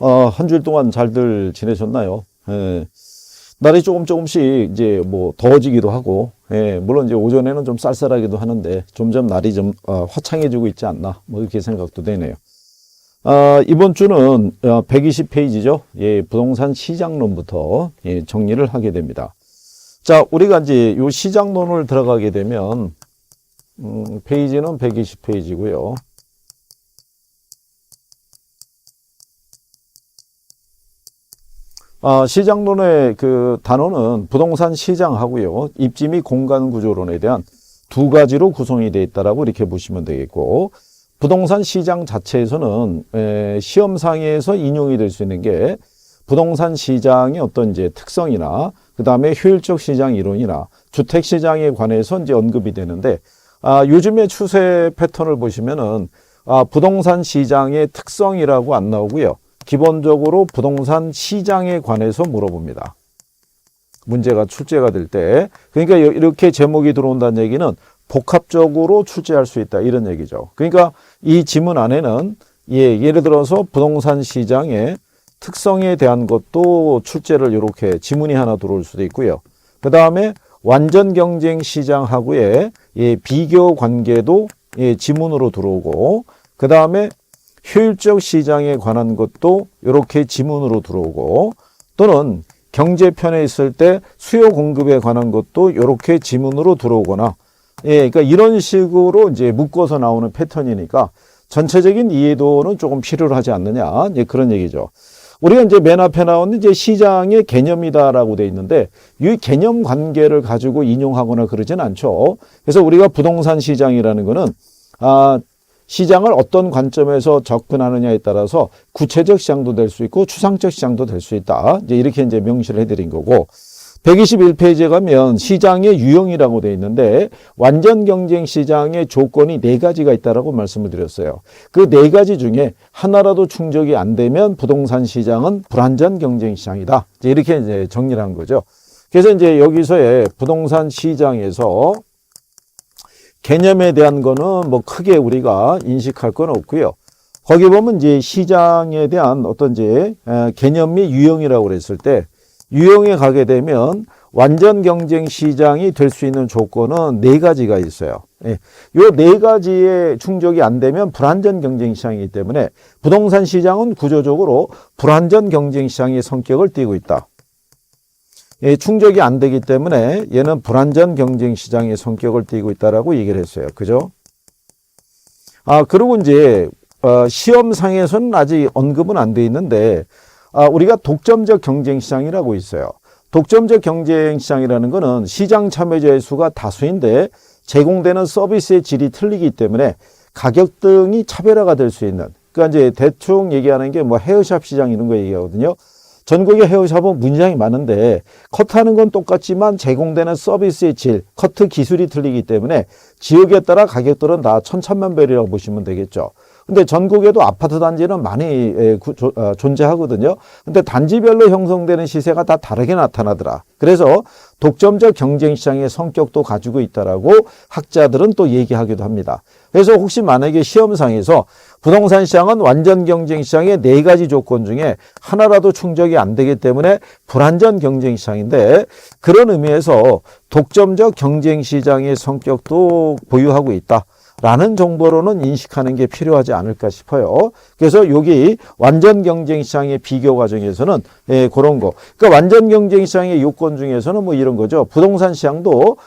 한 주일 동안 잘들 지내셨나요? 예. 날이 조금씩 이제 뭐 더워지기도 하고, 예. 물론 이제 오전에는 좀 쌀쌀하기도 하는데, 점점 날이 좀 화창해지고 있지 않나, 뭐 이렇게 생각도 되네요. 이번 주는 120페이지죠. 예, 부동산 시장론부터 예, 정리를 하게 됩니다. 자, 우리가 이제 요 시장론을 들어가게 되면, 페이지는 120페이지고요. 시장론의 그 단어는 부동산 시장하고요. 입지 및 공간 구조론에 대한 두 가지로 구성이 되어 있다라고 이렇게 보시면 되겠고, 부동산 시장 자체에서는 시험상에서 인용이 될 수 있는 게 부동산 시장의 어떤 이제 특성이나 그 다음에 효율적 시장 이론이나 주택 시장에 관해서 이제 언급이 되는데, 요즘의 추세 패턴을 보시면은 부동산 시장의 특성이라고 안 나오고요. 기본적으로 부동산 시장에 관해서 물어봅니다. 문제가 출제가 될 때. 그러니까 이렇게 제목이 들어온다는 얘기는 복합적으로 출제할 수 있다, 이런 얘기죠. 그러니까 이 지문 안에는 예를 들어서 부동산 시장의 특성에 대한 것도 출제를 이렇게 지문이 하나 들어올 수도 있고요. 그 다음에 완전 경쟁 시장하고의 비교 관계도 지문으로 들어오고, 그 다음에 효율적 시장에 관한 것도 이렇게 지문으로 들어오고, 또는 경제편에 있을 때 수요 공급에 관한 것도 이렇게 지문으로 들어오거나, 그러니까 이런 식으로 이제 묶어서 나오는 패턴이니까 전체적인 이해도는 조금 필요로 하지 않느냐, 그런 얘기죠. 우리가 이제 맨 앞에 나오는 이제 시장의 개념이다라고 돼 있는데, 이 개념 관계를 가지고 인용하거나 그러진 않죠. 그래서 우리가 부동산 시장이라는 거는, 시장을 어떤 관점에서 접근하느냐에 따라서 구체적 시장도 될 수 있고 추상적 시장도 될 수 있다. 이렇게 이제 명시를 해드린 거고, 121페이지에 가면 시장의 유형이라고 되어 있는데, 완전 경쟁 시장의 조건이 4가지가 있다라고 말씀을 드렸어요. 그 4가지 중에 하나라도 충족이 안 되면 부동산 시장은 불완전 경쟁 시장이다. 이렇게 이제 정리를 한 거죠. 그래서 이제 여기서의 부동산 시장에서 개념에 대한 거는 뭐 크게 우리가 인식할 건 없고요. 거기 보면 이제 시장에 대한 어떤 이제 개념 및 유형이라고 그랬을 때, 유형에 가게 되면 완전 경쟁 시장이 될 수 있는 조건은 4가지가 있어요. 요 4가지의 충족이 안 되면 불완전 경쟁 시장이기 때문에 부동산 시장은 구조적으로 불완전 경쟁 시장의 성격을 띠고 있다. 충족이 안 되기 때문에 얘는 불완전 경쟁 시장의 성격을 띠고 있다라고 얘기를 했어요. 그죠? 그리고 이제 시험상에서는 아직 언급은 안 돼 있는데, 우리가 독점적 경쟁 시장이라고 있어요. 독점적 경쟁 시장이라는 거는 시장 참여자의 수가 다수인데 제공되는 서비스의 질이 틀리기 때문에 가격 등이 차별화가 될 수 있는, 그러니까 이제 대충 얘기하는 게 뭐 헤어샵 시장 이런 거 얘기하거든요. 전국의 헤어샵은 문장이 많은데 커트하는 건 똑같지만 제공되는 서비스의 질, 커트 기술이 틀리기 때문에 지역에 따라 가격들은 다 천차만별이라고 보시면 되겠죠. 근데 전국에도 아파트 단지는 많이 존재하거든요. 근데 단지별로 형성되는 시세가 다 다르게 나타나더라. 그래서 독점적 경쟁 시장의 성격도 가지고 있다라고 학자들은 또 얘기하기도 합니다. 그래서 혹시 만약에 시험상에서 부동산 시장은 완전 경쟁 시장의 4가지 조건 중에 하나라도 충족이 안 되기 때문에 불완전 경쟁 시장인데, 그런 의미에서 독점적 경쟁 시장의 성격도 보유하고 있다 라는 정보로는 인식하는 게 필요하지 않을까 싶어요. 그래서 여기 완전 경쟁 시장의 비교 과정에서는 그런 거. 그러니까 완전 경쟁 시장의 요건 중에서는 뭐 이런 거죠. 부동산 시장도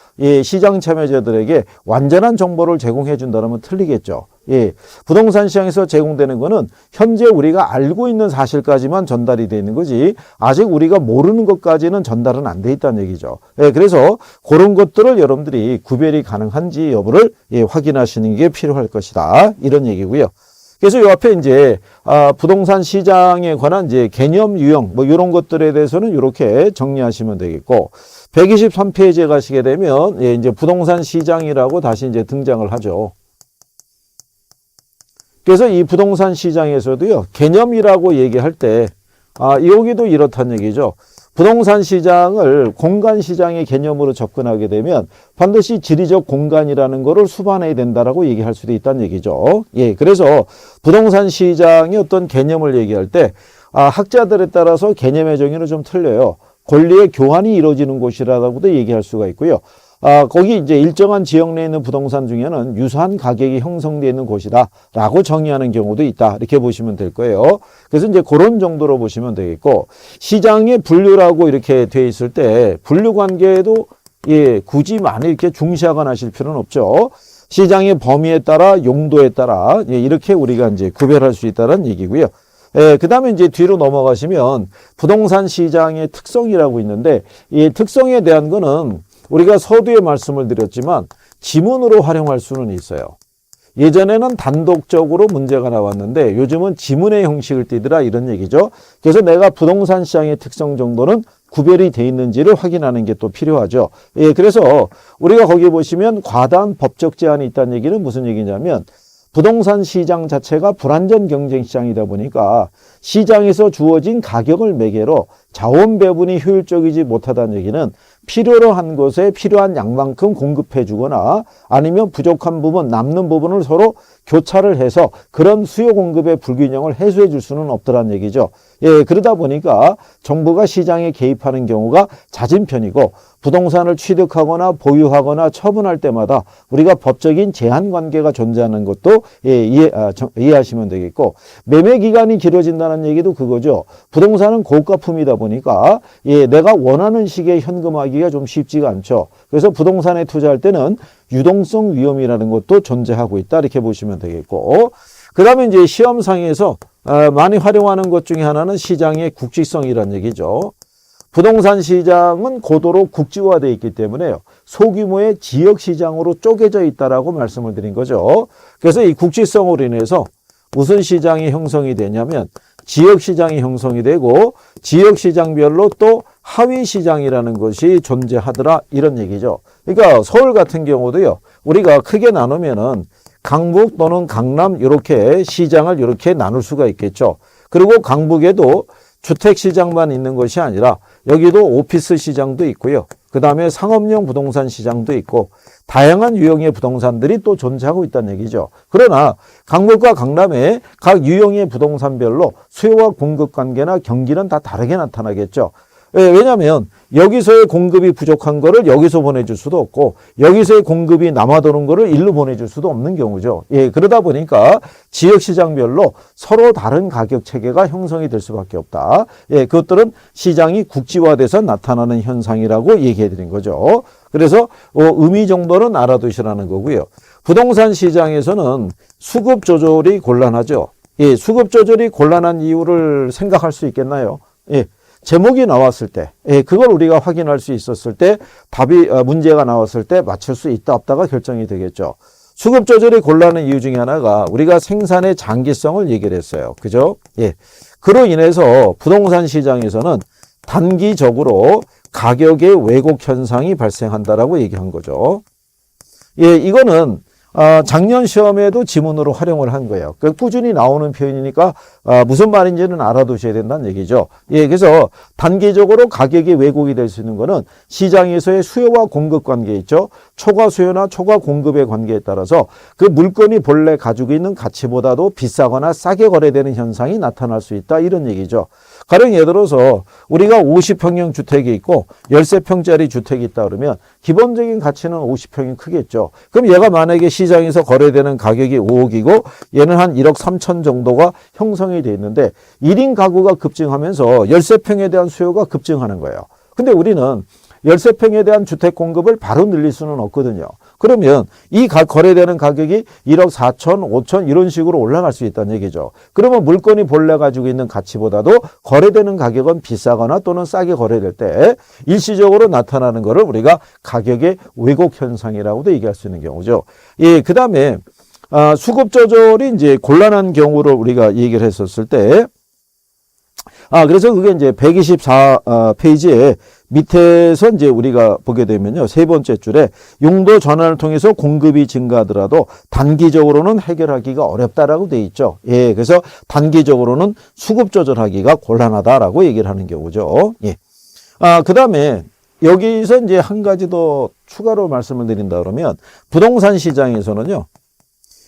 시장 참여자들에게 완전한 정보를 제공해 준다면 틀리겠죠. 부동산 시장에서 제공되는 거는 현재 우리가 알고 있는 사실까지만 전달이 되어 있는 거지, 아직 우리가 모르는 것까지는 전달은 안 돼 있다는 얘기죠. 그래서 그런 것들을 여러분들이 구별이 가능한지 여부를 확인하시는 게 필요할 것이다, 이런 얘기고요. 그래서 이 앞에 이제 부동산 시장에 관한 이제 개념, 유형 뭐 이런 것들에 대해서는 이렇게 정리하시면 되겠고, 123페이지에 가시게 되면 이제 부동산 시장이라고 다시 이제 등장을 하죠. 그래서 이 부동산 시장에서도요, 개념이라고 얘기할 때, 여기도 이렇다는 얘기죠. 부동산 시장을 공간 시장의 개념으로 접근하게 되면 반드시 지리적 공간이라는 거를 수반해야 된다라고 얘기할 수도 있다는 얘기죠. 그래서 부동산 시장의 어떤 개념을 얘기할 때, 학자들에 따라서 개념의 정의는 좀 틀려요. 권리의 교환이 이루어지는 곳이라고도 얘기할 수가 있고요. 거기 이제 일정한 지역 내에 있는 부동산 중에는 유사한 가격이 형성되어 있는 곳이다라고 정의하는 경우도 있다. 이렇게 보시면 될 거예요. 그래서 이제 그런 정도로 보시면 되겠고, 시장의 분류라고 이렇게 돼 있을 때 분류 관계에도 굳이 많이 이렇게 중시하거나 하실 필요는 없죠. 시장의 범위에 따라 용도에 따라 이렇게 우리가 이제 구별할 수 있다는 얘기고요. 그 다음에 이제 뒤로 넘어가시면 부동산 시장의 특성이라고 있는데, 이 특성에 대한 거는 우리가 서두에 말씀을 드렸지만 지문으로 활용할 수는 있어요. 예전에는 단독적으로 문제가 나왔는데 요즘은 지문의 형식을 띠더라 이런 얘기죠. 그래서 내가 부동산 시장의 특성 정도는 구별이 돼 있는지를 확인하는 게 또 필요하죠. 그래서 우리가 거기 보시면 과다한 법적 제한이 있다는 얘기는 무슨 얘기냐면, 부동산 시장 자체가 불안전 경쟁 시장이다 보니까 시장에서 주어진 가격을 매개로 자원 배분이 효율적이지 못하다는 얘기는 필요로 한 곳에 필요한 양만큼 공급해 주거나 아니면 부족한 부분, 남는 부분을 서로 교차를 해서 그런 수요 공급의 불균형을 해소해 줄 수는 없더란 얘기죠. 그러다 보니까 정부가 시장에 개입하는 경우가 잦은 편이고, 부동산을 취득하거나 보유하거나 처분할 때마다 우리가 법적인 제한 관계가 존재하는 것도 이해하시면 되겠고, 매매 기간이 길어진다는 얘기도 그거죠. 부동산은 고가품이다 보니까 내가 원하는 시기에 현금화하기가 좀 쉽지가 않죠. 그래서 부동산에 투자할 때는 유동성 위험이라는 것도 존재하고 있다 이렇게 보시면 되겠고, 그 다음에 이제 시험상에서 많이 활용하는 것 중에 하나는 시장의 국지성이라는 얘기죠. 부동산 시장은 고도로 국지화되어 있기 때문에 소규모의 지역시장으로 쪼개져 있다라고 말씀을 드린 거죠. 그래서 이 국지성으로 인해서 무슨 시장이 형성이 되냐면 지역시장이 형성이 되고, 지역시장별로 또 하위시장이라는 것이 존재하더라 이런 얘기죠. 그러니까 서울 같은 경우도요, 우리가 크게 나누면은 강북 또는 강남 이렇게 시장을 이렇게 나눌 수가 있겠죠. 그리고 강북에도 주택시장만 있는 것이 아니라 여기도 오피스 시장도 있고요. 그 다음에 상업용 부동산 시장도 있고 다양한 유형의 부동산들이 또 존재하고 있다는 얘기죠. 그러나 강북과 강남의 각 유형의 부동산별로 수요와 공급 관계나 경기는 다 다르게 나타나겠죠. 왜냐하면 여기서의 공급이 부족한 거를 여기서 보내줄 수도 없고, 여기서의 공급이 남아도는 거를 일로 보내줄 수도 없는 경우죠. 그러다 보니까 지역시장별로 서로 다른 가격 체계가 형성이 될 수밖에 없다. 그것들은 시장이 국지화돼서 나타나는 현상이라고 얘기해 드린 거죠. 그래서 의미 정도는 알아두시라는 거고요. 부동산 시장에서는 수급 조절이 곤란하죠. 수급 조절이 곤란한 이유를 생각할 수 있겠나요? 제목이 나왔을 때, 그걸 우리가 확인할 수 있었을 때, 문제가 나왔을 때 맞출 수 있다 없다가 결정이 되겠죠. 수급 조절이 곤란한 이유 중에 하나가 우리가 생산의 장기성을 얘기를 했어요. 그죠? 그로 인해서 부동산 시장에서는 단기적으로 가격의 왜곡 현상이 발생한다라고 얘기한 거죠. 이거는 작년 시험에도 지문으로 활용을 한 거예요. 꾸준히 나오는 표현이니까 무슨 말인지는 알아두셔야 된다는 얘기죠. 그래서 단기적으로 가격이 왜곡이 될 수 있는 거는 시장에서의 수요와 공급 관계 있죠. 초과 수요나 초과 공급의 관계에 따라서 그 물건이 본래 가지고 있는 가치보다도 비싸거나 싸게 거래되는 현상이 나타날 수 있다 이런 얘기죠. 가령 예를 들어서 우리가 50평형 주택이 있고 13평짜리 주택이 있다 그러면 기본적인 가치는 50평이 크겠죠. 그럼 얘가 만약에 시장에서 거래되는 가격이 5억이고 얘는 한 1억 3천 정도가 형성이 돼 있는데 1인 가구가 급증하면서 13평에 대한 수요가 급증하는 거예요. 근데 우리는 13평에 대한 주택 공급을 바로 늘릴 수는 없거든요. 그러면 이 거래되는 가격이 1억 4천, 5천 이런 식으로 올라갈 수 있다는 얘기죠. 그러면 물건이 본래 가지고 있는 가치보다도 거래되는 가격은 비싸거나 또는 싸게 거래될 때 일시적으로 나타나는 것을 우리가 가격의 왜곡 현상이라고도 얘기할 수 있는 경우죠. 그 다음에 수급 조절이 이제 곤란한 경우를 우리가 얘기를 했었을 때, 그래서 그게 이제 124페이지에 밑에서 이제 우리가 보게 되면요. 세 번째 줄에 용도 전환을 통해서 공급이 증가하더라도 단기적으로는 해결하기가 어렵다라고 돼 있죠. 그래서 단기적으로는 수급 조절하기가 곤란하다라고 얘기를 하는 경우죠. 그 다음에 여기서 이제 한 가지 더 추가로 말씀을 드린다 그러면 부동산 시장에서는요.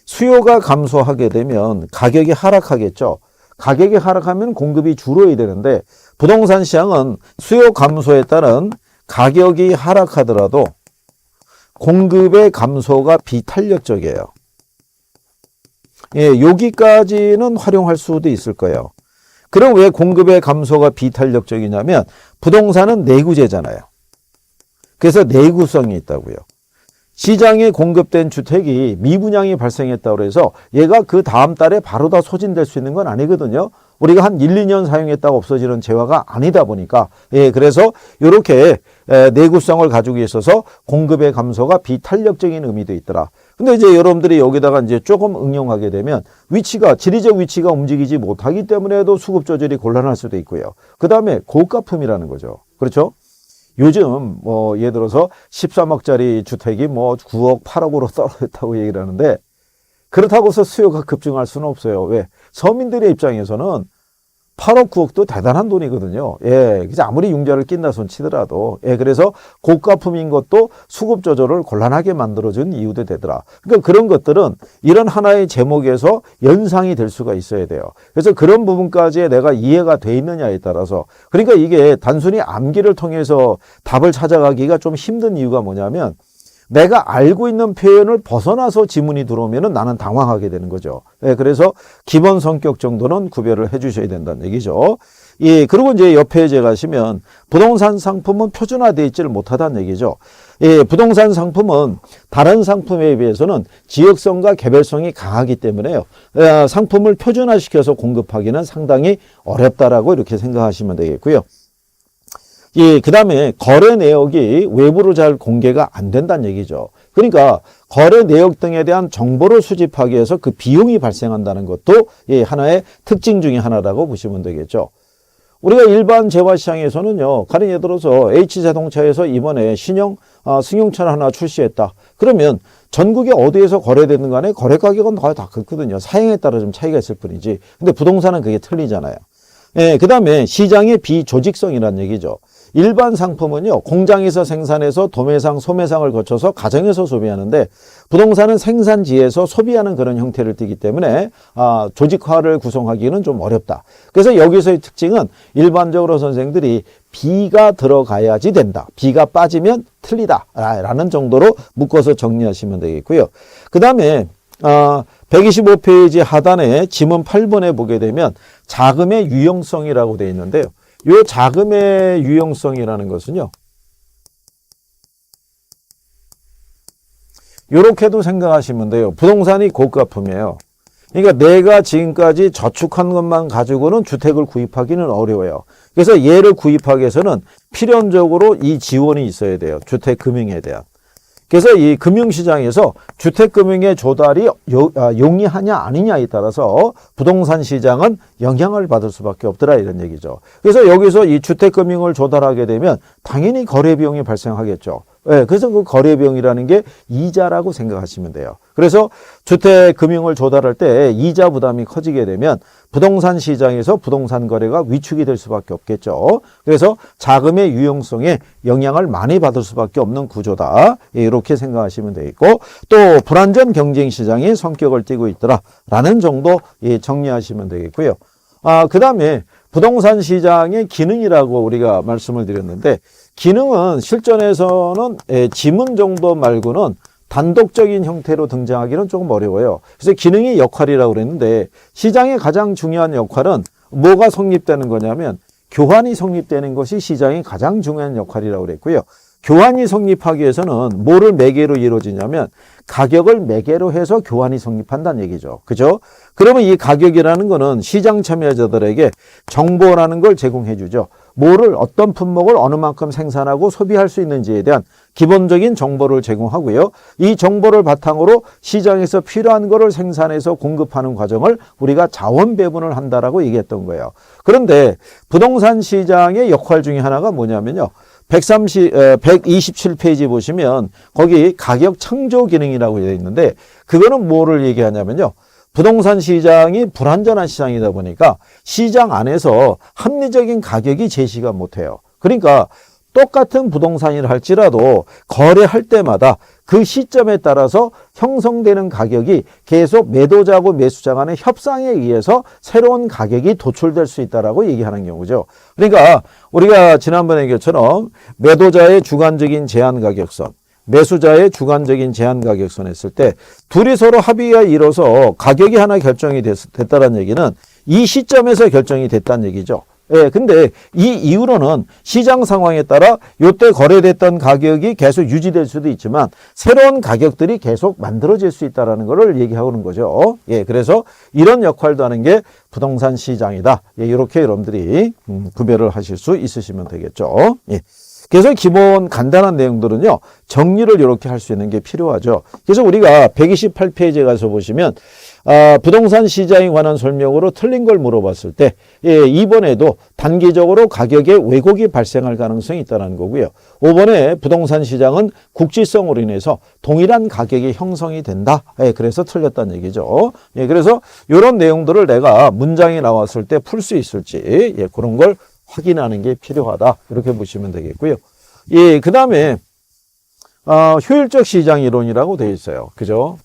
수요가 감소하게 되면 가격이 하락하겠죠. 가격이 하락하면 공급이 줄어야 되는데 부동산 시장은 수요 감소에 따른 가격이 하락하더라도 공급의 감소가 비탄력적이에요. 예, 여기까지는 활용할 수도 있을 거예요. 그럼 왜 공급의 감소가 비탄력적이냐면 부동산은 내구재잖아요. 그래서 내구성이 있다고요. 시장에 공급된 주택이 미분양이 발생했다고 해서 얘가 그 다음 달에 바로 다 소진될 수 있는 건 아니거든요. 우리가 한 1, 2년 사용했다가 없어지는 재화가 아니다 보니까 예, 그래서 이렇게 내구성을 가지고 있어서 공급의 감소가 비탄력적인 의미도 있더라. 근데 이제 여러분들이 여기다가 이제 조금 응용하게 되면 지리적 위치가 움직이지 못하기 때문에도 수급 조절이 곤란할 수도 있고요. 그 다음에 고가품이라는 거죠. 그렇죠? 요즘 예를 들어서 13억짜리 주택이 9억, 8억으로 떨어졌다고 얘기를 하는데 그렇다고 해서 수요가 급증할 수는 없어요. 왜? 서민들의 입장에서는 8억, 9억도 대단한 돈이거든요. 예, 그래서 아무리 융자를 낀다 손 치더라도. 예, 그래서 고가품인 것도 수급 조절을 곤란하게 만들어준 이유도 되더라. 그러니까 그런 것들은 이런 하나의 제목에서 연상이 될 수가 있어야 돼요. 그래서 그런 부분까지 내가 이해가 돼 있느냐에 따라서. 그러니까 이게 단순히 암기를 통해서 답을 찾아가기가 좀 힘든 이유가 뭐냐면 내가 알고 있는 표현을 벗어나서 지문이 들어오면 나는 당황하게 되는 거죠. 예, 그래서 기본 성격 정도는 구별을 해 주셔야 된다는 얘기죠. 예, 그리고 이제 옆에 가시면 부동산 상품은 표준화되어 있지를 못하다는 얘기죠. 예, 부동산 상품은 다른 상품에 비해서는 지역성과 개별성이 강하기 때문에요. 상품을 표준화시켜서 공급하기는 상당히 어렵다라고 이렇게 생각하시면 되겠고요. 예, 그 다음에 거래 내역이 외부로 잘 공개가 안 된다는 얘기죠. 그러니까 거래 내역 등에 대한 정보를 수집하기 위해서 그 비용이 발생한다는 것도 예, 하나의 특징 중에 하나라고 보시면 되겠죠. 우리가 일반 재화시장에서는요, 가령 예를 들어서 H자동차에서 이번에 승용차를 하나 출시했다. 그러면 전국에 어디에서 거래되는 간에 거래 가격은 거의 다 그렇거든요. 사양에 따라 좀 차이가 있을 뿐이지. 근데 부동산은 그게 틀리잖아요. 예, 그 다음에 시장의 비조직성이라는 얘기죠. 일반 상품은요, 공장에서 생산해서 도매상, 소매상을 거쳐서 가정에서 소비하는데 부동산은 생산지에서 소비하는 그런 형태를 띠기 때문에 조직화를 구성하기는 좀 어렵다. 그래서 여기서의 특징은 일반적으로 선생들이 비가 들어가야지 된다. 비가 빠지면 틀리다. 라는 정도로 묶어서 정리하시면 되겠고요. 그 다음에 125페이지 하단에 지문 8번에 보게 되면 자금의 유용성이라고 되어 있는데요. 이 자금의 유용성이라는 것은요, 이렇게도 생각하시면 돼요. 부동산이 고가품이에요. 그러니까 내가 지금까지 저축한 것만 가지고는 주택을 구입하기는 어려워요. 그래서 얘를 구입하기 위해서는 필연적으로 이 지원이 있어야 돼요. 주택금융에 대한. 그래서 이 금융시장에서 주택금융의 조달이 용이하냐 아니냐에 따라서 부동산 시장은 영향을 받을 수밖에 없더라 이런 얘기죠. 그래서 여기서 이 주택금융을 조달하게 되면 당연히 거래비용이 발생하겠죠. 네, 그래서 그 거래비용이라는 게 이자라고 생각하시면 돼요. 그래서 주택금융을 조달할 때 이자 부담이 커지게 되면 부동산 시장에서 부동산 거래가 위축이 될 수밖에 없겠죠. 그래서 자금의 유용성에 영향을 많이 받을 수밖에 없는 구조다. 이렇게 생각하시면 되겠고, 또 불안전 경쟁 시장의 성격을 띠고 있더라라는 정도 정리하시면 되겠고요. 그 다음에 부동산 시장의 기능이라고 우리가 말씀을 드렸는데, 기능은 실전에서는 지문 정도 말고는 단독적인 형태로 등장하기는 조금 어려워요. 그래서 기능의 역할이라고 그랬는데 시장의 가장 중요한 역할은 뭐가 성립되는 거냐면 교환이 성립되는 것이 시장의 가장 중요한 역할이라고 그랬고요. 교환이 성립하기 위해서는 뭐를 매개로 이루어지냐면 가격을 매개로 해서 교환이 성립한다는 얘기죠. 그죠? 그러면 이 가격이라는 거는 시장 참여자들에게 정보라는 걸 제공해 주죠. 뭐를 어떤 품목을 어느 만큼 생산하고 소비할 수 있는지에 대한 기본적인 정보를 제공하고요. 이 정보를 바탕으로 시장에서 필요한 거를 생산해서 공급하는 과정을 우리가 자원 배분을 한다라고 얘기했던 거예요. 그런데 부동산 시장의 역할 중에 하나가 뭐냐면요. 127페이지 보시면 거기 가격 창조 기능이라고 되어 있는데 그거는 뭐를 얘기하냐면요. 부동산 시장이 불안전한 시장이다 보니까 시장 안에서 합리적인 가격이 제시가 못해요. 그러니까 똑같은 부동산이라 할지라도 거래할 때마다 그 시점에 따라서 형성되는 가격이 계속 매도자하고 매수자 간의 협상에 의해서 새로운 가격이 도출될 수 있다라고 얘기하는 경우죠. 그러니까 우리가 지난번에 얘기했처럼 매도자의 주관적인 제한 가격선, 매수자의 주관적인 제한 가격선 했을 때 둘이 서로 합의가 이뤄서 가격이 하나 결정이 됐다는 얘기는 이 시점에서 결정이 됐다는 얘기죠. 예, 근데 이 이후로는 시장 상황에 따라 요때 거래됐던 가격이 계속 유지될 수도 있지만 새로운 가격들이 계속 만들어질 수 있다는 것을 얘기하는 거죠. 예, 그래서 이런 역할도 하는 게 부동산 시장이다. 예, 이렇게 여러분들이 구별을 하실 수 있으시면 되겠죠. 예. 그래서 기본 간단한 내용들은요, 정리를 이렇게 할 수 있는 게 필요하죠. 그래서 우리가 128페이지에 가서 보시면, 부동산 시장에 관한 설명으로 틀린 걸 물어봤을 때, 예, 2번에도 단기적으로 가격에 왜곡이 발생할 가능성이 있다는 거고요. 5번에 부동산 시장은 국지성으로 인해서 동일한 가격이 형성이 된다. 예, 그래서 틀렸다는 얘기죠. 예, 그래서 이런 내용들을 내가 문장이 나왔을 때 풀 수 있을지, 예, 그런 걸 확인하는 게 필요하다. 이렇게 보시면 되겠고요. 예, 그 다음에, 효율적 시장 이론이라고 되어 있어요. 그죠?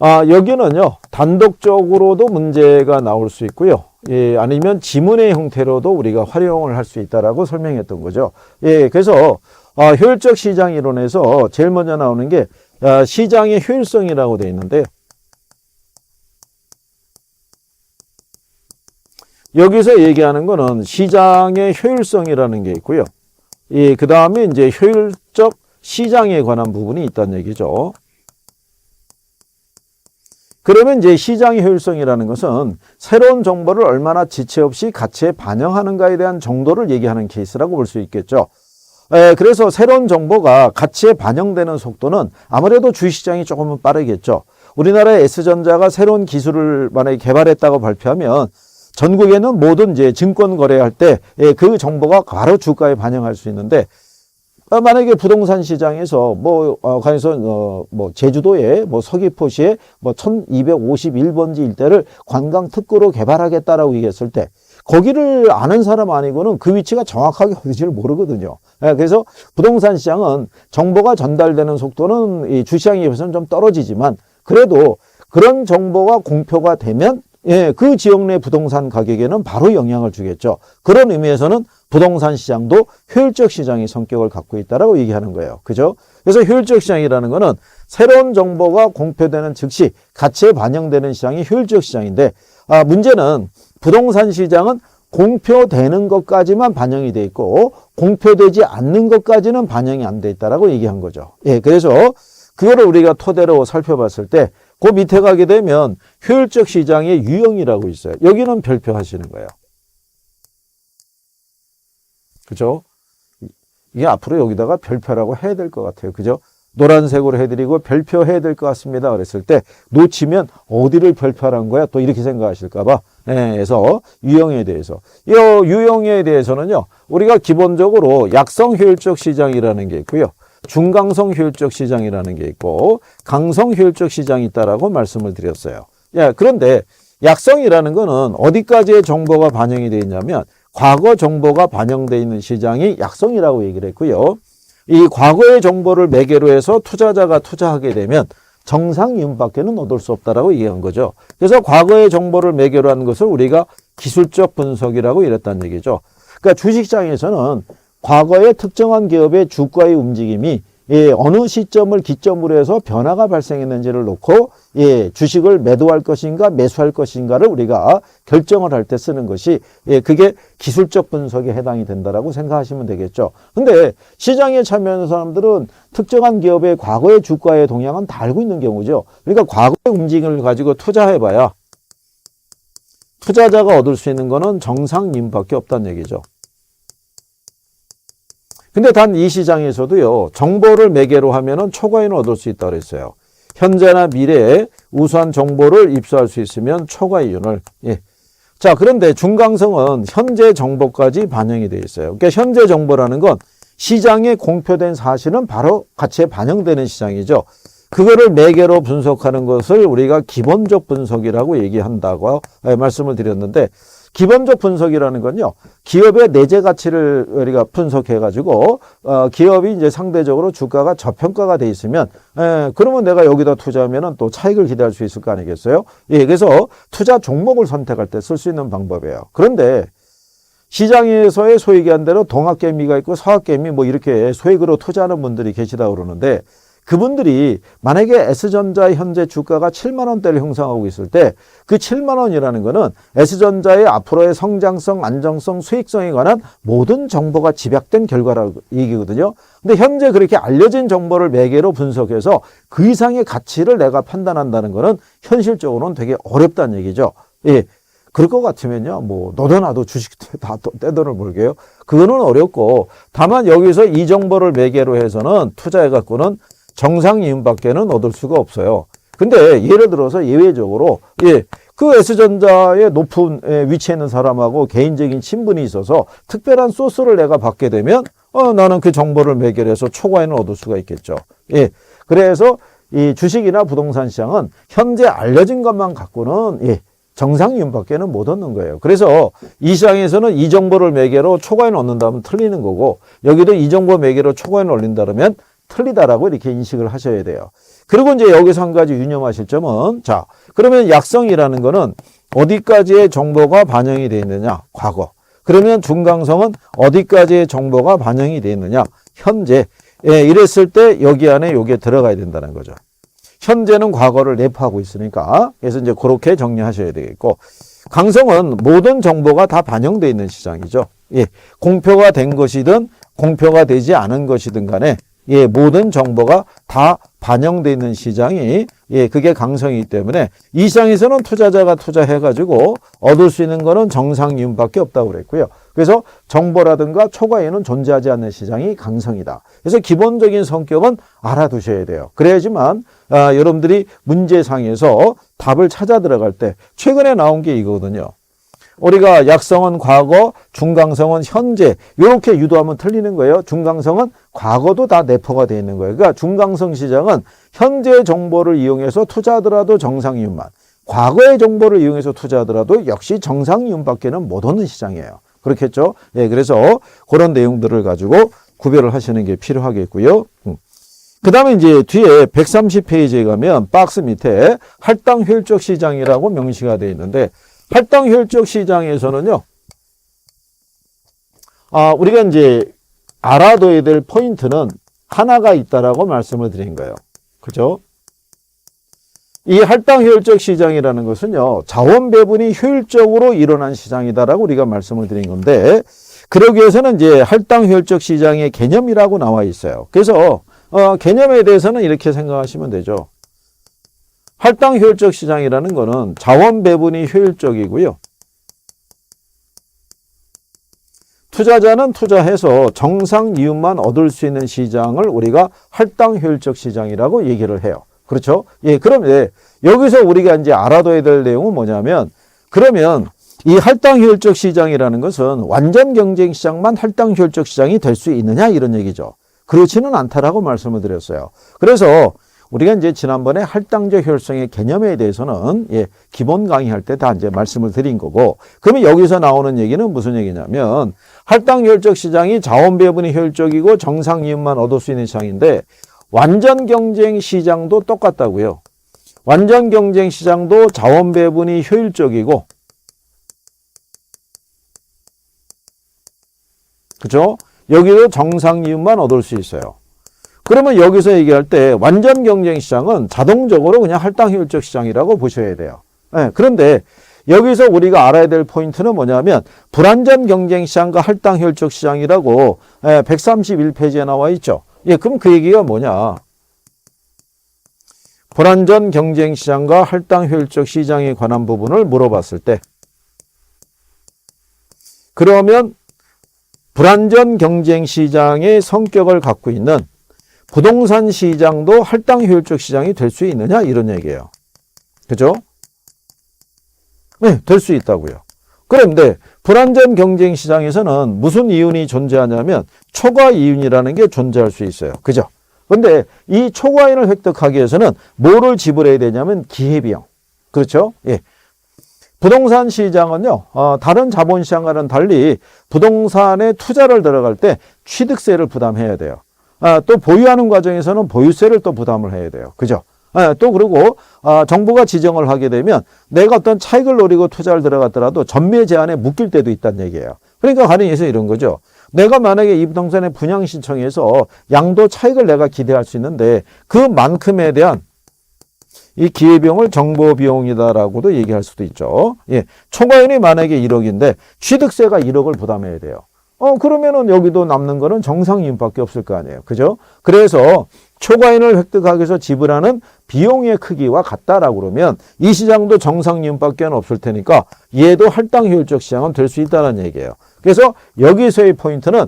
여기는요, 단독적으로도 문제가 나올 수 있고요. 예, 아니면 지문의 형태로도 우리가 활용을 할 수 있다라고 설명했던 거죠. 예, 그래서, 효율적 시장 이론에서 제일 먼저 나오는 게, 시장의 효율성이라고 되어 있는데, 여기서 얘기하는 거는 시장의 효율성이라는 게 있고요. 예, 그 다음에 이제 효율적 시장에 관한 부분이 있다는 얘기죠. 그러면 이제 시장의 효율성이라는 것은 새로운 정보를 얼마나 지체 없이 가치에 반영하는가에 대한 정도를 얘기하는 케이스라고 볼 수 있겠죠. 그래서 새로운 정보가 가치에 반영되는 속도는 아무래도 주식시장이 조금은 빠르겠죠. 우리나라의 S전자가 새로운 기술을 만약에 개발했다고 발표하면 전국에는 모든 이제 증권 거래할 때 그 정보가 바로 주가에 반영할 수 있는데, 만약에 부동산 시장에서 제주도에 서귀포시에 1251번지 일대를 관광 특구로 개발하겠다라고 얘기했을 때 거기를 아는 사람 아니고는 그 위치가 정확하게 어디지를 모르거든요. 그래서 부동산 시장은 정보가 전달되는 속도는 이 주시장에 비해서는 좀 떨어지지만 그래도 그런 정보가 공표가 되면 예, 그 지역 내 부동산 가격에는 바로 영향을 주겠죠. 그런 의미에서는 부동산 시장도 효율적 시장의 성격을 갖고 있다라고 얘기하는 거예요. 그죠? 그래서 효율적 시장이라는 거는 새로운 정보가 공표되는 즉시 가치에 반영되는 시장이 효율적 시장인데, 문제는 부동산 시장은 공표되는 것까지만 반영이 돼 있고 공표되지 않는 것까지는 반영이 안 돼 있다라고 얘기한 거죠. 예, 그래서 그거를 우리가 토대로 살펴봤을 때 그 밑에 가게 되면 효율적 시장의 유형이라고 있어요. 여기는 별표 하시는 거예요. 그죠? 이게 앞으로 여기다가 별표라고 해야 될 것 같아요. 그죠? 노란색으로 해드리고 별표 해야 될 것 같습니다. 그랬을 때 놓치면 어디를 별표하는 거야? 또 이렇게 생각하실까봐. 네, 그래서 유형에 대해서. 이 유형에 대해서는요, 우리가 기본적으로 약성 효율적 시장이라는 게 있고요. 중강성 효율적 시장이라는 게 있고 강성 효율적 시장이 있다라고 말씀을 드렸어요. 예, 그런데 약성이라는 거는 어디까지의 정보가 반영이 되어 있냐면 과거 정보가 반영되어 있는 시장이 약성이라고 얘기를 했고요. 이 과거의 정보를 매개로 해서 투자자가 투자하게 되면 정상 이윤밖에는 얻을 수 없다라고 얘기한 거죠. 그래서 과거의 정보를 매개로 하는 것을 우리가 기술적 분석이라고 이랬다는 얘기죠. 그러니까 주식시장에서는 과거의 특정한 기업의 주가의 움직임이 어느 시점을 기점으로 해서 변화가 발생했는지를 놓고 주식을 매도할 것인가 매수할 것인가를 우리가 결정을 할 때 쓰는 것이 그게 기술적 분석에 해당이 된다라고 생각하시면 되겠죠. 근데 시장에 참여하는 사람들은 특정한 기업의 과거의 주가의 동향은 다 알고 있는 경우죠. 그러니까 과거의 움직임을 가지고 투자해봐야 투자자가 얻을 수 있는 거는 정상이윤밖에 없다는 얘기죠. 근데 단 이 시장에서도요, 정보를 매개로 하면은 초과이윤을 얻을 수 있다고 그랬어요. 현재나 미래에 우수한 정보를 입수할 수 있으면 초과이윤을. 예. 자, 그런데 중강성은 현재 정보까지 반영이 되어 있어요. 그러니까 현재 정보라는 건 시장에 공표된 사실은 바로 가치에 반영되는 시장이죠. 그거를 매개로 분석하는 것을 우리가 기본적 분석이라고 얘기한다고 말씀을 드렸는데, 기본적 분석이라는 건요, 기업의 내재 가치를 우리가 분석해가지고, 기업이 이제 상대적으로 주가가 저평가가 돼 있으면, 그러면 내가 여기다 투자하면은 또 차익을 기대할 수 있을 거 아니겠어요? 예, 그래서 투자 종목을 선택할 때 쓸 수 있는 방법이에요. 그런데 시장에서의 소위 얘기한 대로 동학개미가 있고 서학개미 뭐 이렇게 소액으로 투자하는 분들이 계시다고 그러는데, 그분들이 만약에 S전자의 현재 주가가 7만 원대를 형성하고 있을 때 그 7만 원이라는 거는 S전자의 앞으로의 성장성, 안정성, 수익성에 관한 모든 정보가 집약된 결과라고 얘기거든요. 근데 현재 그렇게 알려진 정보를 매개로 분석해서 그 이상의 가치를 내가 판단한다는 거는 현실적으로는 되게 어렵다는 얘기죠. 예. 그럴 것 같으면요, 뭐, 너도 나도 주식 다 떼돈을 벌게요. 그거는 어렵고, 다만 여기서 이 정보를 매개로 해서는 투자해갖고는 정상 이윤밖에는 얻을 수가 없어요. 근데 예를 들어서 예외적으로, 예, 그 S전자의 높은 위치에 있는 사람하고 개인적인 친분이 있어서 특별한 소스를 내가 받게 되면, 나는 그 정보를 매개해서 초과이는 얻을 수가 있겠죠. 예. 그래서 이 주식이나 부동산 시장은 현재 알려진 것만 갖고는, 예, 정상 이윤밖에는 못 얻는 거예요. 그래서 이 시장에서는 이 정보를 매개로 초과이는 얻는다면 틀리는 거고, 여기도 이 정보 매개로 초과이는 올린다면 틀리다라고 이렇게 인식을 하셔야 돼요. 그리고 이제 여기서 한 가지 유념하실 점은, 자, 그러면 약성이라는 거는 어디까지의 정보가 반영이 되어 있느냐? 과거. 그러면 중강성은 어디까지의 정보가 반영이 되어 있느냐? 현재. 예, 이랬을 때 여기 안에 요게 들어가야 된다는 거죠. 현재는 과거를 내포하고 있으니까. 그래서 이제 그렇게 정리하셔야 되겠고, 강성은 모든 정보가 다 반영되어 있는 시장이죠. 예, 공표가 된 것이든 공표가 되지 않은 것이든 간에, 예, 모든 정보가 다 반영되어 있는 시장이, 예, 그게 강성이기 때문에 이 시장에서는 투자자가 투자해가지고 얻을 수 있는 거는 정상 이윤밖에 없다고 그랬고요. 그래서 정보라든가 초과이윤은 존재하지 않는 시장이 강성이다. 그래서 기본적인 성격은 알아두셔야 돼요. 그래야지만 여러분들이 문제상에서 답을 찾아 들어갈 때 최근에 나온 게 이거거든요. 우리가 약성은 과거, 중강성은 현재 이렇게 유도하면 틀리는 거예요. 중강성은 과거도 다 내포가 되어 있는 거예요. 그러니까 중강성 시장은 현재의 정보를 이용해서 투자하더라도 정상이윤만, 과거의 정보를 이용해서 투자하더라도 역시 정상이윤밖에는 못 얻는 시장이에요. 그렇겠죠? 예, 그래서 그런 내용들을 가지고 구별을 하시는 게 필요하겠고요. 그 다음에 이제 뒤에 130페이지에 가면 박스 밑에 할당 효율적 시장이라고 명시가 되어 있는데, 할당 효율적 시장에서는요, 우리가 이제 알아둬야 될 포인트는 하나가 있다라고 말씀을 드린 거예요. 그죠? 이 할당 효율적 시장이라는 것은요, 자원 배분이 효율적으로 일어난 시장이다라고 우리가 말씀을 드린 건데, 그러기 위해서는 이제 할당 효율적 시장의 개념이라고 나와 있어요. 그래서, 개념에 대해서는 이렇게 생각하시면 되죠. 할당 효율적 시장이라는 거는 자원 배분이 효율적이고요. 투자자는 투자해서 정상 이윤만 얻을 수 있는 시장을 우리가 할당 효율적 시장이라고 얘기를 해요. 그렇죠? 예, 그럼 여기서 우리가 이제 알아둬야 될 내용은 뭐냐면, 그러면 이 할당 효율적 시장이라는 것은 완전 경쟁 시장만 할당 효율적 시장이 될 수 있느냐 이런 얘기죠. 그렇지는 않다라고 말씀을 드렸어요. 그래서 우리가 이제 지난번에 할당적 효율성의 개념에 대해서는, 예, 기본 강의할 때 다 이제 말씀을 드린 거고, 그러면 여기서 나오는 얘기는 무슨 얘기냐면, 할당 효율적 시장이 자원 배분이 효율적이고 정상 이윤만 얻을 수 있는 시장인데, 완전 경쟁 시장도 똑같다고요. 완전 경쟁 시장도 자원 배분이 효율적이고, 그죠? 여기도 정상 이윤만 얻을 수 있어요. 그러면 여기서 얘기할 때 완전 경쟁 시장은 자동적으로 그냥 할당 효율적 시장이라고 보셔야 돼요. 네, 그런데 여기서 우리가 알아야 될 포인트는 뭐냐면, 불완전 경쟁 시장과 할당 효율적 시장이라고 131페이지에 나와 있죠. 예, 그럼 그 얘기가 뭐냐? 불완전 경쟁 시장과 할당 효율적 시장에 관한 부분을 물어봤을 때, 그러면 불완전 경쟁 시장의 성격을 갖고 있는 부동산 시장도 할당 효율적 시장이 될 수 있느냐 이런 얘기예요. 그죠? 네, 될 수 있다고요. 그런데 불완전 경쟁 시장에서는 무슨 이윤이 존재하냐면 초과 이윤이라는 게 존재할 수 있어요. 그죠? 근데 이 초과이윤을 획득하기 위해서는 뭐를 지불해야 되냐면 기회비용. 그렇죠? 예. 부동산 시장은요, 다른 자본시장과는 달리 부동산에 투자를 들어갈 때 취득세를 부담해야 돼요. 또 보유하는 과정에서는 보유세를 또 부담을 해야 돼요. 그죠? 또 그리고 정부가 지정을 하게 되면 내가 어떤 차익을 노리고 투자를 들어갔더라도 전매 제한에 묶일 때도 있다는 얘기예요. 그러니까 가령해서 이런 거죠. 내가 만약에 이 부동산에 분양 신청해서 양도 차익을 내가 기대할 수 있는데 그만큼에 대한 이 기회비용을 정보비용이다라고도 얘기할 수도 있죠. 예, 초과인이 만약에 1억인데 취득세가 1억을 부담해야 돼요. 그러면은 여기도 남는 거는 정상이윤밖에 없을 거 아니에요. 그죠? 그래서 초과인을 획득하기 위해서 지불하는 비용의 크기와 같다라고 그러면 이 시장도 정상이윤밖에 없을 테니까 얘도 할당효율적 시장은 될 수 있다는 얘기예요. 그래서 여기서의 포인트는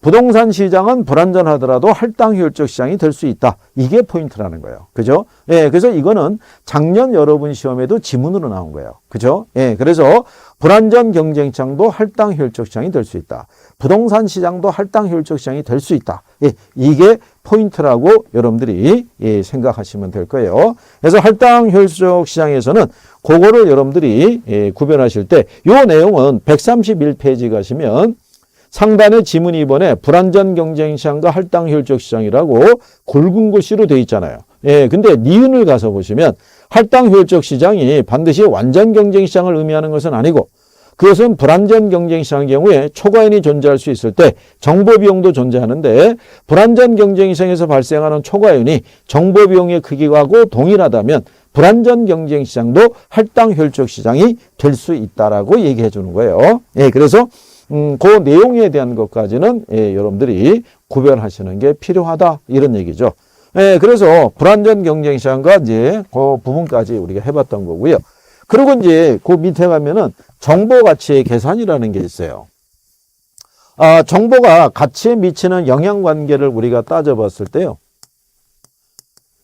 부동산 시장은 불안전하더라도 할당효율적 시장이 될 수 있다. 이게 포인트라는 거예요. 그죠? 예, 그래서 이거는 작년 여러분 시험에도 지문으로 나온 거예요. 그죠? 예, 그래서 불안전 경쟁시장도 할당효율적 시장이 될 수 있다. 부동산 시장도 할당효율적 시장이 될 수 있다. 예, 이게 포인트라고 여러분들이 생각하시면 될 거예요. 그래서 할당효율적 시장에서는 그거를 여러분들이 구별하실 때 이 내용은 131페이지 가시면 상단에 지문 2번에 불안전 경쟁 시장과 할당효율적 시장이라고 굵은 글씨로 되어 있잖아요. 예, 근데 니은을 가서 보시면 할당효율적 시장이 반드시 완전 경쟁 시장을 의미하는 것은 아니고 그것은 불안전 경쟁 시장의 경우에 초과인이 존재할 수 있을 때 정보비용도 존재하는데 불안전 경쟁 시장에서 발생하는 초과인이 정보비용의 크기하고 동일하다면 불안전 경쟁 시장도 할당효율적 시장이 될 수 있다라고 얘기해 주는 거예요. 예, 그래서 그 내용에 대한 것까지는 여러분들이 구별하시는 게 필요하다 이런 얘기죠. 그래서 불안전 경쟁 시장과 이제 그 부분까지 우리가 해봤던 거고요. 그리고 이제 그 밑에 가면은 정보 가치의 계산이라는 게 있어요. 정보가 가치에 미치는 영향 관계를 우리가 따져봤을 때요.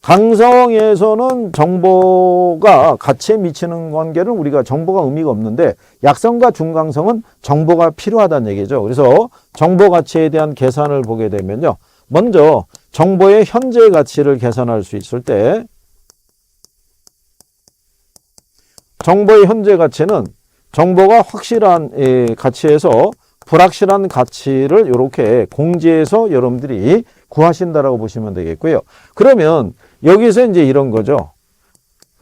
강성에서는 정보가 가치에 미치는 관계는 우리가 정보가 의미가 없는데 약성과 중강성은 정보가 필요하다는 얘기죠. 그래서 정보 가치에 대한 계산을 보게 되면요. 먼저 정보의 현재 가치를 계산할 수 있을 때 정보의 현재 가치는 정보가 확실한 가치에서 불확실한 가치를 이렇게 공제해서 여러분들이 구하신다라고 보시면 되겠고요. 그러면 여기서 이제 이런 거죠.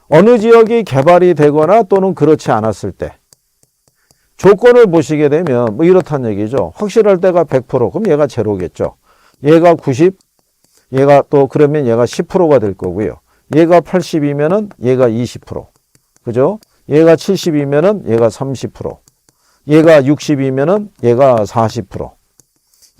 어느 지역이 개발이 되거나 또는 그렇지 않았을 때 조건을 보시게 되면 뭐 이렇다는 얘기죠. 확실할 때가 100%, 그럼 얘가 제로겠죠. 얘가 90, 얘가 또 그러면 얘가 10%가 될 거고요. 얘가 80이면은 얘가 20%. 그죠? 얘가 70이면은 얘가 30%. 얘가 60이면은 얘가 40%.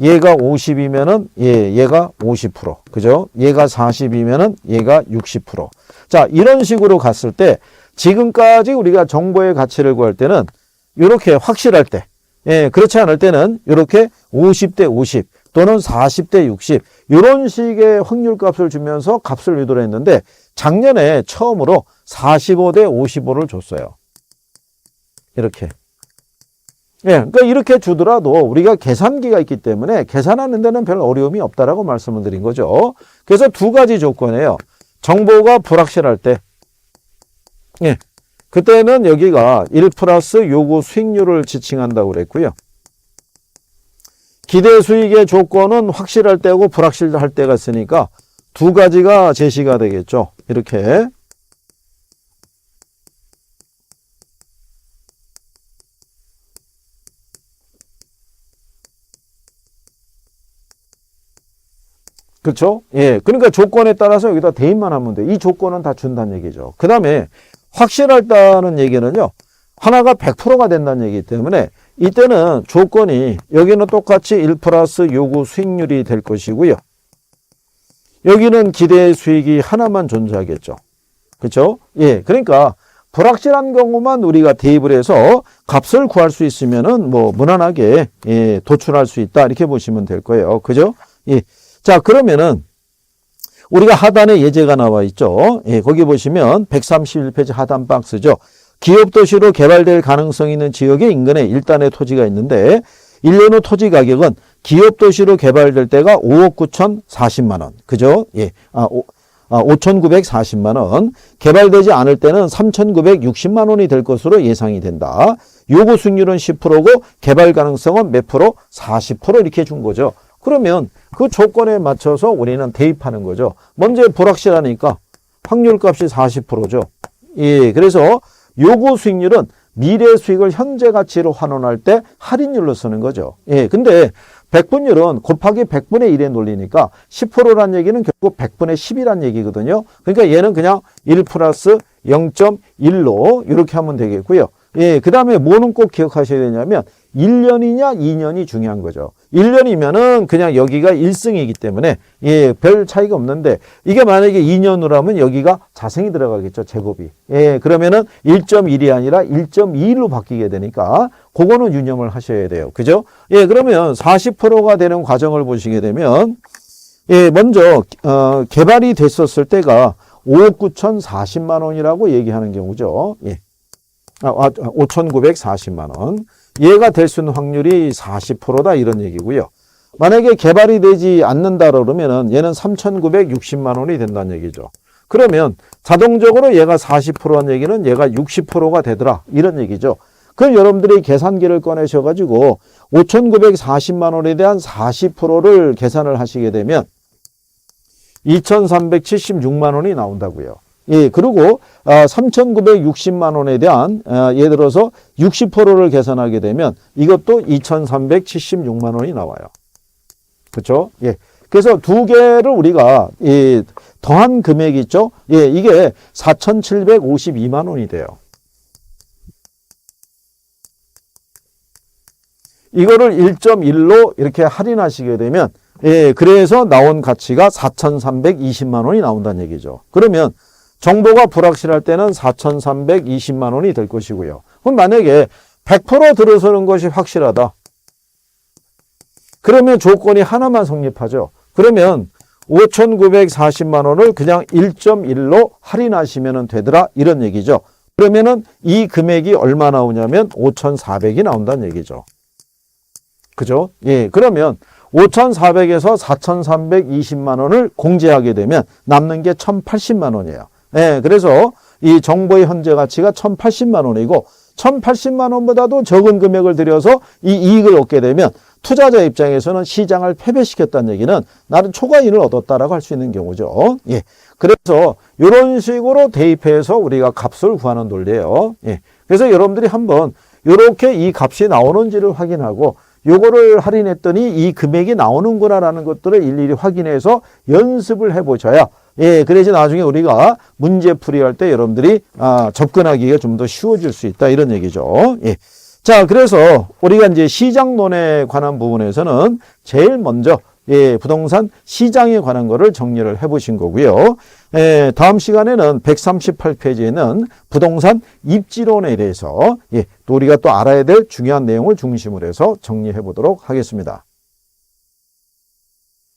얘가 50이면은 얘가 50%. 그죠? 얘가 40이면은 얘가 60%. 자, 이런 식으로 갔을 때 지금까지 우리가 정보의 가치를 구할 때는 이렇게 확실할 때, 그렇지 않을 때는 이렇게 50대 50 또는 40대 60 이런 식의 확률 값을 주면서 값을 유도를 했는데 작년에 처음으로 45대 55를 줬어요. 이렇게. 그러니까 이렇게 주더라도 우리가 계산기가 있기 때문에 계산하는 데는 별 어려움이 없다라고 말씀을 드린 거죠. 그래서 두 가지 조건이에요. 정보가 불확실할 때, 그때는 여기가 1 플러스 요구 수익률을 지칭한다고 그랬고요. 기대 수익의 조건은 확실할 때고 불확실할 때가 있으니까 두 가지가 제시가 되겠죠. 이렇게. 그렇죠? 그러니까 조건에 따라서 여기다 대입만 하면 돼. 이 조건은 다 준다는 얘기죠. 그 다음에 확실하다는 얘기는요. 하나가 100%가 된다는 얘기이기 때문에 이때는 조건이 여기는 똑같이 1 플러스 요구 수익률이 될 것이고요. 여기는 기대 수익이 하나만 존재하겠죠. 그렇죠? 그러니까 불확실한 경우만 우리가 대입을 해서 값을 구할 수 있으면은 뭐 무난하게 도출할 수 있다 이렇게 보시면 될 거예요. 그죠? 자, 그러면은 우리가 하단에 예제가 나와 있죠. 거기 보시면 131페이지 하단 박스죠. 기업도시로 개발될 가능성이 있는 지역의 인근에 일단의 토지가 있는데 1년 후 토지 가격은 기업도시로 개발될 때가 5억 9천 40만 원. 그죠? 5,940만 원, 개발되지 않을 때는 3,960만 원이 될 것으로 예상이 된다. 요구 수익률은 10%고 개발 가능성은 몇 프로? 40% 이렇게 준 거죠. 그러면 그 조건에 맞춰서 우리는 대입하는 거죠. 먼저 불확실하니까 확률값이 40%죠. 예, 그래서 요구 수익률은 미래 수익을 현재 가치로 환원할 때 할인율로 쓰는 거죠. 예, 근데 백분율은 곱하기 100분의 1의 논리니까 10%란 얘기는 결국 100분의 10이란 얘기거든요. 그러니까 얘는 그냥 1 플러스 0.1로 이렇게 하면 되겠고요. 예, 그 다음에 뭐는 꼭 기억하셔야 되냐면 1년이냐 2년이 중요한 거죠. 1년이면은 그냥 여기가 1승이기 때문에 예, 별 차이가 없는데 이게 만약에 2년으로 하면 여기가 자승이 들어가겠죠. 제곱이. 예, 그러면은 1.1이 아니라 1.21로 바뀌게 되니까 그거는 유념을 하셔야 돼요. 그죠? 예, 그러면 40%가 되는 과정을 보시게 되면 예, 먼저 개발이 됐었을 때가 5억 9,040만 원이라고 얘기하는 경우죠. 예. 5,940만 원. 얘가 될 수 있는 확률이 40%다 이런 얘기고요. 만약에 개발이 되지 않는다 그러면은 얘는 3,960만 원이 된다는 얘기죠. 그러면 자동적으로 얘가 40%란 얘기는 얘가 60%가 되더라 이런 얘기죠. 그럼 여러분들이 계산기를 꺼내셔가지고 5,940만 원에 대한 40%를 계산을 하시게 되면 2,376만 원이 나온다고요. 예, 그리고 3,960만 원에 대한 예를 들어서 60%를 계산하게 되면 이것도 2,376만 원이 나와요. 그렇죠? 예. 그래서 두 개를 우리가 더한 금액이 있죠? 예, 이게 4,752만 원이 돼요. 이거를 1.1로 이렇게 할인하시게 되면 예, 그래서 나온 가치가 4,320만 원이 나온다는 얘기죠. 그러면 정보가 불확실할 때는 4,320만 원이 될 것이고요. 그럼 만약에 100% 들어서는 것이 확실하다. 그러면 조건이 하나만 성립하죠. 그러면 5,940만 원을 그냥 1.1로 할인하시면 되더라 이런 얘기죠. 그러면은 이 금액이 얼마 나오냐면 5,400이 나온다는 얘기죠. 그죠? 예, 그러면 5,400에서 4,320만 원을 공제하게 되면 남는 게 1,080만 원이에요. 예, 그래서 이 정보의 현재 가치가 1,080만 원이고 1,080만 원보다도 적은 금액을 들여서 이 이익을 얻게 되면 투자자 입장에서는 시장을 패배시켰다는 얘기는 나는 초과이익을 얻었다라고 할 수 있는 경우죠. 예, 그래서 이런 식으로 대입해서 우리가 값을 구하는 논리예요. 예, 그래서 여러분들이 한번 이렇게 이 값이 나오는지를 확인하고 요거를 할인했더니 이 금액이 나오는구나라는 것들을 일일이 확인해서 연습을 해보셔야 예, 그래서 나중에 우리가 문제 풀이할 때 여러분들이 접근하기가 좀 더 쉬워질 수 있다 이런 얘기죠. 예. 자, 그래서 우리가 이제 시장론에 관한 부분에서는 제일 먼저 예, 부동산 시장에 관한 거를 정리를 해보신 거고요. 예, 다음 시간에는 138페이지에는 부동산 입지론에 대해서 예, 또 우리가 또 알아야 될 중요한 내용을 중심으로 해서 정리해 보도록 하겠습니다.